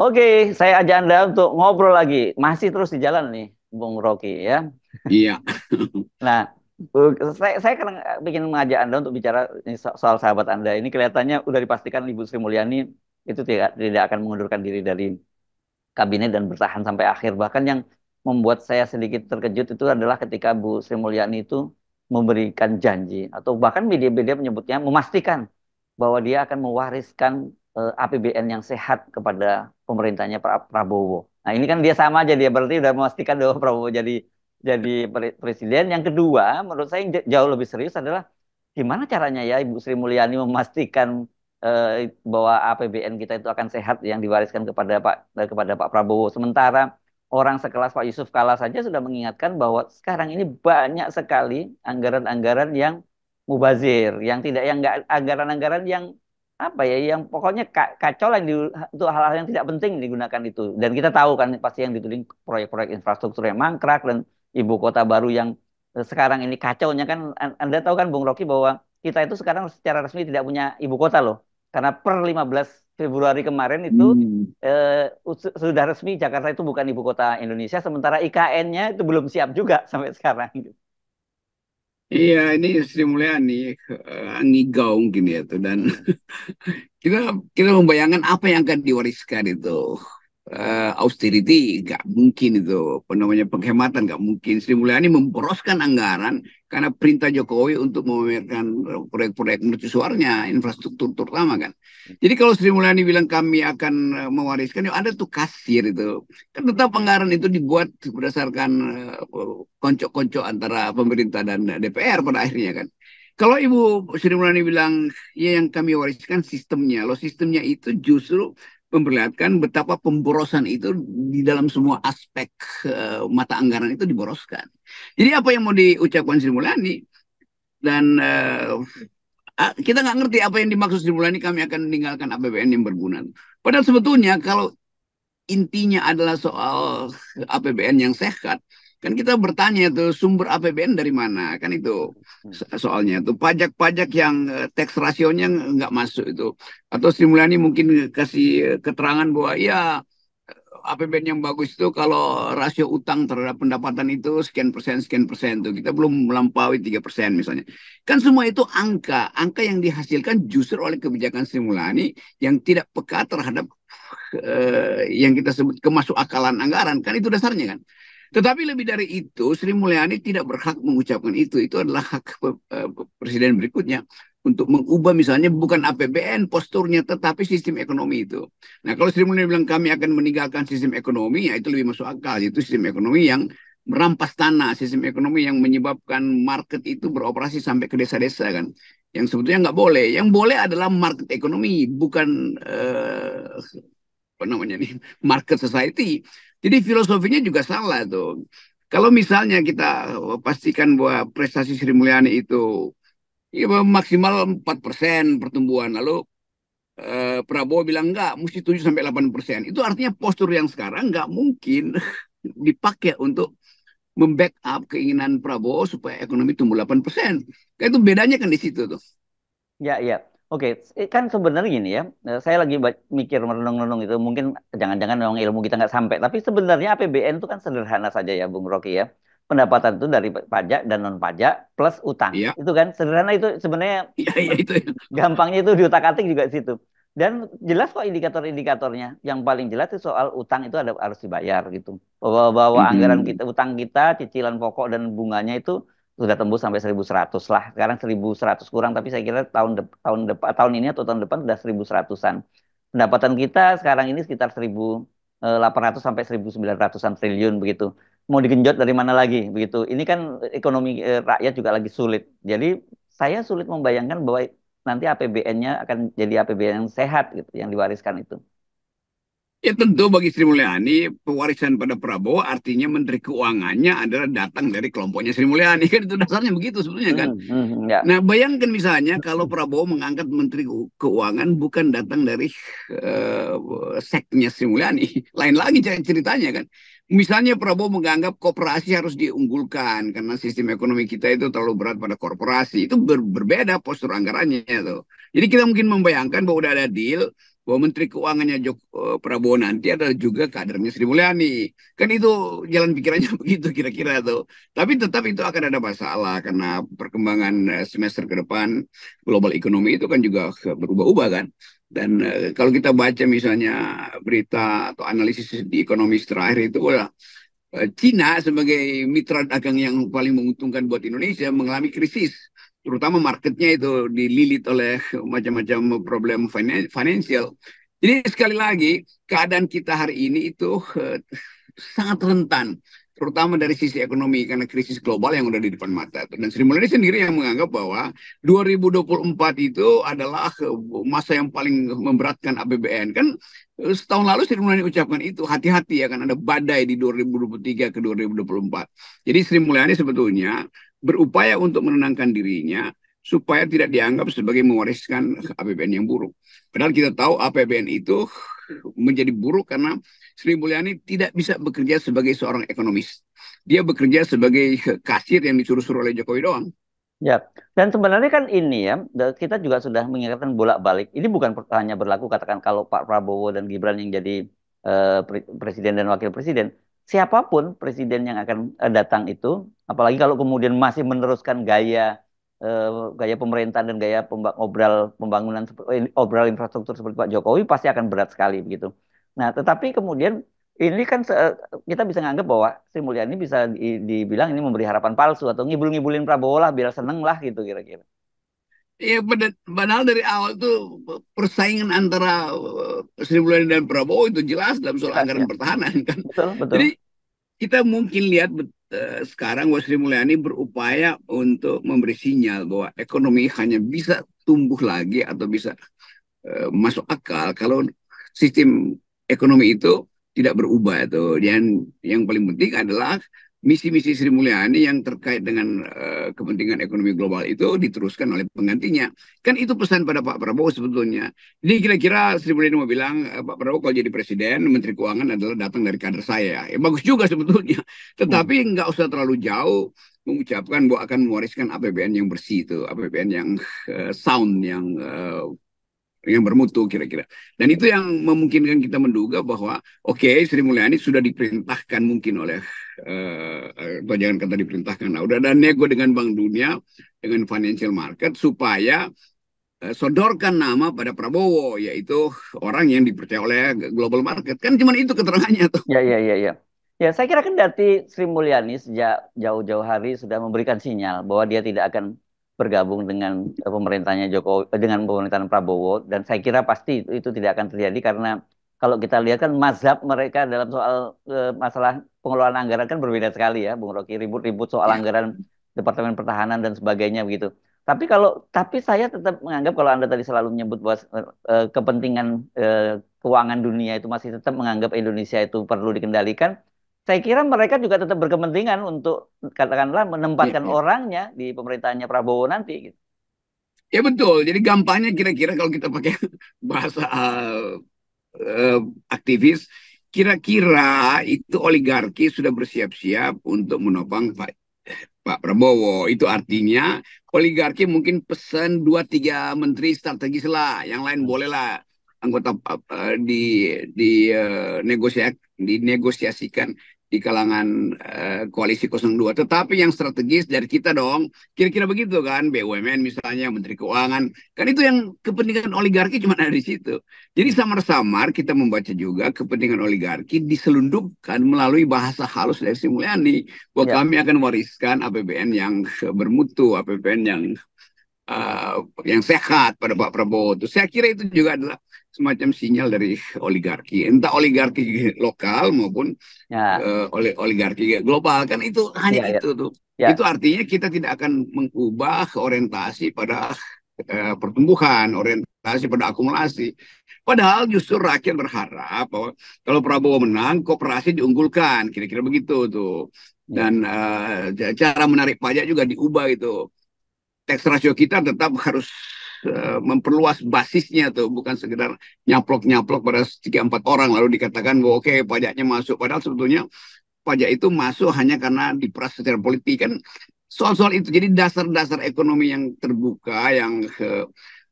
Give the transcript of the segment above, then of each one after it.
Oke, saya ajak Anda untuk ngobrol lagi. Masih terus di jalan nih, Bung Rocky ya. Iya. Nah, saya kadang ingin mengajak Anda untuk bicara ini soal sahabat Anda. Ini kelihatannya udah dipastikan Ibu Sri Mulyani itu tidak akan mengundurkan diri dari kabinet dan bertahan sampai akhir. Bahkan yang membuat saya sedikit terkejut itu adalah ketika Bu Sri Mulyani itu memberikan janji atau bahkan media-media menyebutnya memastikan bahwa dia akan mewariskan APBN yang sehat kepada pemerintahnya Pak Prabowo. Nah, ini kan dia sama aja dia berarti udah memastikan bahwa Prabowo jadi presiden. Yang kedua, menurut saya yang jauh lebih serius adalah gimana caranya ya Ibu Sri Mulyani memastikan bahwa APBN kita itu akan sehat yang diwariskan kepada Pak Prabowo. Sementara orang sekelas Pak Yusuf Kala saja sudah mengingatkan bahwa sekarang ini banyak sekali anggaran-anggaran yang mubazir, yang tidak yang enggak anggaran-anggaran yang apa ya, yang pokoknya kacau lah untuk hal-hal yang tidak penting digunakan itu. Dan kita tahu kan pasti yang dituding proyek-proyek infrastruktur yang mangkrak dan ibu kota baru yang sekarang ini kacaunya kan. Anda tahu kan Bung Rocky bahwa kita itu sekarang secara resmi tidak punya ibu kota loh. Karena per 15 Februari kemarin itu Hmm. sudah resmi Jakarta itu bukan ibu kota Indonesia, sementara IKN-nya itu belum siap juga sampai sekarang. Iya, ini Sri Mulyani ngigau mungkin ya tuh dan kita kita membayangkan apa yang akan diwariskan itu. Austerity nggak mungkin itu, apa namanya, penghematan nggak mungkin. Sri Mulyani memboroskan anggaran karena perintah Jokowi untuk memamerkan proyek-proyek mercusuarnya, infrastruktur terutama kan. Jadi kalau Sri Mulyani bilang kami akan mewariskan, ya ada tuh kasir itu. Kan tetap anggaran itu dibuat berdasarkan konco-konco antara pemerintah dan DPR pada akhirnya kan. Kalau Ibu Sri Mulyani bilang, ya yang kami wariskan sistemnya. Loh, sistemnya itu justru memperlihatkan betapa pemborosan itu di dalam semua aspek mata anggaran itu diboroskan. Jadi apa yang mau diucapkan Sri Mulyani dan kita nggak ngerti apa yang dimaksud Sri Mulyani kami akan meninggalkan APBN yang berguna. Padahal sebetulnya kalau intinya adalah soal APBN yang sehat, kan kita bertanya tuh sumber APBN dari mana, kan itu soalnya tuh pajak-pajak yang tax rasionya nggak masuk itu, atau Sri Mulyani mungkin kasih keterangan bahwa ya APBN yang bagus itu kalau rasio utang terhadap pendapatan itu sekian persen tuh kita belum melampaui 3% misalnya. Kan semua itu angka yang dihasilkan justru oleh kebijakan Sri Mulyani yang tidak peka terhadap yang kita sebut kemasukakalan anggaran, kan itu dasarnya kan. Tetapi lebih dari itu, Sri Mulyani tidak berhak mengucapkan itu. Itu adalah hak presiden berikutnya untuk mengubah misalnya bukan APBN posturnya, tetapi sistem ekonomi itu. Nah, kalau Sri Mulyani bilang kami akan meninggalkan sistem ekonomi, ya itu lebih masuk akal. Itu sistem ekonomi yang merampas tanah, sistem ekonomi yang menyebabkan market itu beroperasi sampai ke desa-desa kan. Yang sebetulnya nggak boleh. Yang boleh adalah market ekonomi, bukan apa namanya nih, market society. Jadi filosofinya juga salah tuh. Kalau misalnya kita pastikan bahwa prestasi Sri Mulyani itu ya, maksimal 4% pertumbuhan, lalu Prabowo bilang enggak, mesti 7 sampai 8%. Itu artinya postur yang sekarang nggak mungkin dipakai untuk membackup keinginan Prabowo supaya ekonomi tumbuh 8%. Kayak itu bedanya kan di situ tuh. Ya, ya. Oke, kan sebenarnya gini ya, saya lagi mikir merenung-renung itu, mungkin jangan-jangan memang ilmu kita nggak sampai, tapi sebenarnya APBN itu kan sederhana saja ya, Bung Rocky ya. Pendapatan itu dari pajak dan non-pajak plus utang. Iya, Itu kan sederhana itu sebenarnya iya, iya itu ya. gampangnya itu diutak-atik juga di situ. Dan jelas kok indikator-indikatornya. Yang paling jelas itu soal utang itu harus dibayar gitu. Bahwa anggaran Mhm. kita, utang kita, cicilan pokok dan bunganya itu sudah tembus sampai 1.100 lah. Sekarang 1.100 kurang, tapi saya kira tahun depan, tahun ini atau tahun depan sudah 1.100-an. Pendapatan kita sekarang ini sekitar 1.800 sampai 1.900-an triliun begitu. Mau digenjot dari mana lagi begitu. Ini kan ekonomi rakyat juga lagi sulit. Jadi saya sulit membayangkan bahwa nanti APBN-nya akan jadi APBN yang sehat gitu, yang diwariskan itu. Ya tentu bagi Sri Mulyani, pewarisan pada Prabowo artinya Menteri Keuangannya adalah datang dari kelompoknya Sri Mulyani. Kan itu dasarnya begitu sebetulnya kan. Ya. Nah bayangkan misalnya kalau Prabowo mengangkat Menteri Keuangan bukan datang dari seknya Sri Mulyani. Lain lagi ceritanya kan. Misalnya Prabowo menganggap koperasi harus diunggulkan karena sistem ekonomi kita itu terlalu berat pada korporasi. Itu berbeda postur anggarannya tuh. Jadi kita mungkin membayangkan bahwa udah ada deal, bahwa Menteri Keuangannya Prabowo nanti adalah juga kadernya Sri Mulyani. Kan itu jalan pikirannya begitu kira-kira tuh. Tapi tetap itu akan ada masalah karena perkembangan semester ke depan global ekonomi itu kan juga berubah-ubah kan. Dan kalau kita baca misalnya berita atau analisis di ekonomis terakhir itu Cina sebagai mitra dagang yang paling menguntungkan buat Indonesia mengalami krisis, terutama marketnya itu dililit oleh macam-macam problem financial. Jadi sekali lagi keadaan kita hari ini itu sangat rentan, terutama dari sisi ekonomi karena krisis global yang udah di depan mata. Dan Sri Mulyani sendiri yang menganggap bahwa 2024 itu adalah masa yang paling memberatkan APBN. Kan setahun lalu Sri Mulyani ucapkan itu, hati-hati akan ada badai di 2023 ke 2024. Jadi Sri Mulyani sebetulnya berupaya untuk menenangkan dirinya supaya tidak dianggap sebagai mewariskan APBN yang buruk. Padahal kita tahu APBN itu menjadi buruk karena Sri Mulyani tidak bisa bekerja sebagai seorang ekonomis. Dia bekerja sebagai kasir yang disuruh-suruh oleh Jokowi doang. Ya, dan sebenarnya kan ini ya, kita juga sudah mengingatkan bolak-balik. Ini bukan hanya berlaku katakan kalau Pak Prabowo dan Gibran yang jadi presiden dan wakil presiden. Siapapun presiden yang akan datang itu, apalagi kalau kemudian masih meneruskan eh, gaya pemerintahan dan gaya obral pembangunan, obral infrastruktur seperti Pak Jokowi, pasti akan berat sekali begitu. Nah, tetapi kemudian ini kan kita bisa nganggap bahwa Sri Mulyani bisa dibilang ini memberi harapan palsu atau ngibul-ngibulin Prabowo lah biar seneng lah gitu kira-kira. Ya, padahal dari awal tuh persaingan antara Sri Mulyani dan Prabowo itu jelas dalam soal Jelas ya. anggaran pertahanan kan. Betul, betul. Jadi kita mungkin lihat sekarang bahwa Sri Mulyani berupaya untuk memberi sinyal bahwa ekonomi hanya bisa tumbuh lagi atau bisa masuk akal kalau sistem ekonomi itu tidak berubah tuh. Dan yang paling penting adalah misi-misi Sri Mulyani yang terkait dengan kepentingan ekonomi global itu diteruskan oleh penggantinya. Kan itu pesan pada Pak Prabowo sebetulnya. Jadi kira-kira Sri Mulyani mau bilang, Pak Prabowo kalau jadi presiden, Menteri Keuangan adalah datang dari kader saya. Ya bagus juga sebetulnya. Hmm. Tetapi nggak usah terlalu jauh mengucapkan bahwa akan mewariskan APBN yang bersih itu, APBN yang sound, yang bermutu kira-kira. Dan itu yang memungkinkan kita menduga bahwa oke, Sri Mulyani sudah diperintahkan mungkin oleh atau jangan kata diperintahkan, udah ada nego dengan Bank Dunia dengan financial market supaya sodorkan nama pada Prabowo, yaitu orang yang dipercaya oleh global market. Kan cuma itu keterangannya tuh. Ya, ya, ya, ya. Ya, saya kira kan dari Sri Mulyani sejak jauh-jauh hari sudah memberikan sinyal bahwa dia tidak akan bergabung dengan pemerintahnya Jokowi, dengan pemerintahan Prabowo, dan saya kira pasti itu tidak akan terjadi karena kalau kita lihat kan mazhab mereka dalam soal masalah pengelolaan anggaran kan berbeda sekali ya, Bung Rocky, ribut-ribut soal Ya, anggaran Departemen Pertahanan dan sebagainya begitu. Tapi saya tetap menganggap kalau Anda tadi selalu menyebut bahwa kepentingan keuangan dunia itu masih tetap menganggap Indonesia itu perlu dikendalikan, saya kira mereka juga tetap berkepentingan untuk katakanlah ya, menempatkan ya. orangnya di pemerintahannya Prabowo nanti gitu. Ya betul. Jadi gampangnya kira-kira kalau kita pakai bahasa uh, aktivis, kira-kira itu oligarki sudah bersiap-siap untuk menopang Pak Prabowo. Itu artinya oligarki mungkin pesan dua tiga menteri strategis lah, yang lain bolehlah anggota dinegosiasikan di kalangan koalisi 02. Tetapi yang strategis dari kita dong, kira-kira begitu kan, BUMN misalnya, Menteri Keuangan, kan itu yang kepentingan oligarki cuma ada di situ. Jadi samar-samar kita membaca juga kepentingan oligarki diselundupkan melalui bahasa halus dari Sri Mulyani bahwa Ya, kami akan wariskan APBN yang bermutu, APBN yang sehat pada Pak Prabowo. Itu saya kira itu juga adalah semacam sinyal dari oligarki, entah oligarki lokal maupun ya, oligarki global. Kan itu hanya ya, ya, itu tuh. Itu ya, artinya kita tidak akan mengubah orientasi pada pertumbuhan, orientasi pada akumulasi. Padahal justru rakyat berharap bahwa kalau Prabowo menang, kooperasi diunggulkan, kira-kira begitu tuh. ya, Dan cara menarik pajak juga diubah itu. Tax ratio kita tetap harus memperluas basisnya tuh, bukan sekedar nyaplok-nyaplok pada 3-4 orang lalu dikatakan bahwa oke, pajaknya masuk. Padahal sebetulnya pajak itu masuk hanya karena diperas secara politik kan, soal-soal itu. Jadi dasar-dasar ekonomi yang terbuka, yang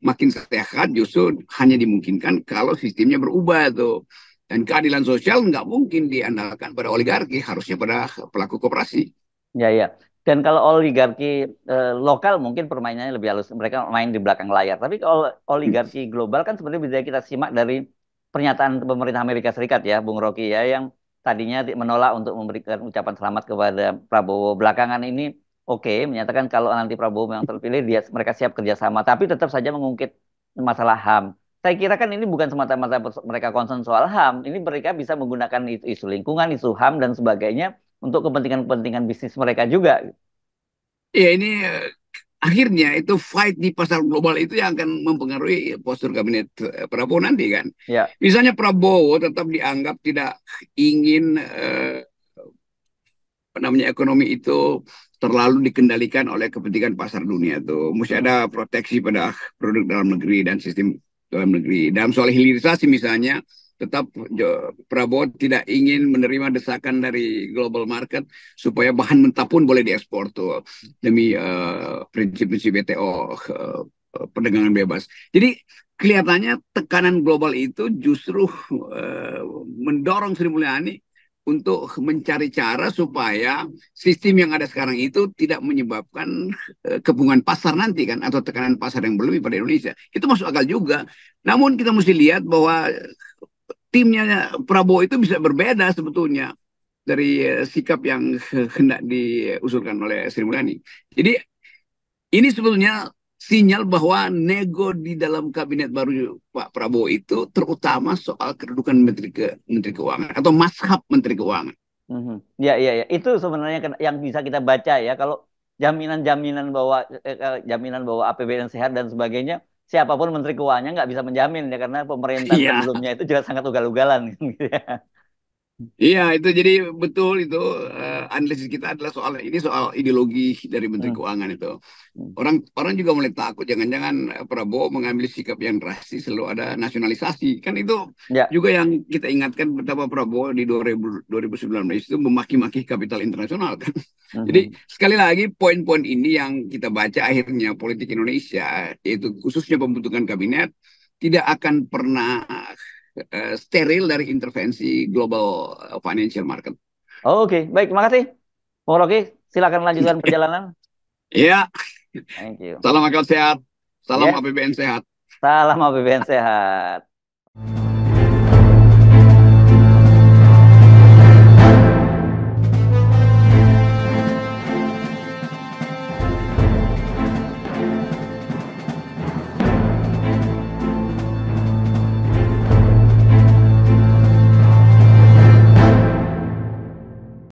makin sehat justru hanya dimungkinkan kalau sistemnya berubah tuh. Dan keadilan sosial nggak mungkin diandalkan pada oligarki, harusnya pada pelaku koperasi. Ya, ya. Dan kalau oligarki lokal mungkin permainannya lebih halus. Mereka main di belakang layar. Tapi kalau oligarki global kan sebenarnya bisa kita simak dari pernyataan pemerintah Amerika Serikat ya, Bung Rocky ya, yang tadinya menolak untuk memberikan ucapan selamat kepada Prabowo. Belakangan ini oke, menyatakan kalau nanti Prabowo memang terpilih, mereka siap kerjasama. Tapi tetap saja mengungkit masalah HAM. Saya kira kan ini bukan semata-mata mereka concern soal HAM. Ini mereka bisa menggunakan isu lingkungan, isu HAM, dan sebagainya untuk kepentingan-kepentingan bisnis mereka juga. Ya ini akhirnya itu fight di pasar global itu yang akan mempengaruhi postur kabinet Prabowo nanti kan. Ya. Misalnya Prabowo tetap dianggap tidak ingin apa namanya ekonomi itu terlalu dikendalikan oleh kepentingan pasar dunia tuh. Mesti Hmm. ada proteksi pada produk dalam negeri dan sistem dalam negeri. Dalam soal hilirisasi misalnya, tetap Prabowo tidak ingin menerima desakan dari global market supaya bahan mentah pun boleh diekspor tuh demi prinsip-prinsip WTO perdagangan bebas. Jadi kelihatannya tekanan global itu justru mendorong Sri Mulyani untuk mencari cara supaya sistem yang ada sekarang itu tidak menyebabkan kepungan pasar nanti kan atau tekanan pasar yang berlebih pada Indonesia. Itu masuk akal juga. Namun kita mesti lihat bahwa timnya Prabowo itu bisa berbeda sebetulnya dari sikap yang hendak diusulkan oleh Sri Mulyani. Jadi ini sebetulnya sinyal bahwa nego di dalam kabinet baru Pak Prabowo itu terutama soal kedudukan Menteri Keuangan atau mazhab Menteri Keuangan. Mhm. Ya, ya, ya. Itu sebenarnya yang bisa kita baca ya. Kalau jaminan-jaminan bahwa jaminan bahwa APBN sehat dan sebagainya, siapapun Menteri Keuangannya nggak bisa menjamin ya, karena pemerintahan Iya, sebelumnya itu juga sangat ugal-ugalan gitu ya. iya itu jadi betul itu analisis kita adalah soal ini soal ideologi dari Menteri Hmm. Keuangan itu. Hmm. Orang orang juga mulai takut jangan-jangan Prabowo mengambil sikap yang drastis selalu ada nasionalisasi. Kan itu Ya. juga yang kita ingatkan betapa Prabowo di 2019 itu memaki-maki kapital internasional kan. Jadi Mhm. sekali lagi poin-poin ini yang kita baca akhirnya politik Indonesia yaitu khususnya pembentukan kabinet tidak akan pernah steril dari intervensi global financial market. Oke, baik. Terima kasih. Bung Rocky, silakan lanjutkan perjalanan. Ya, Thank you. salam akal sehat, salam Ya, APBN sehat. salam APBN sehat.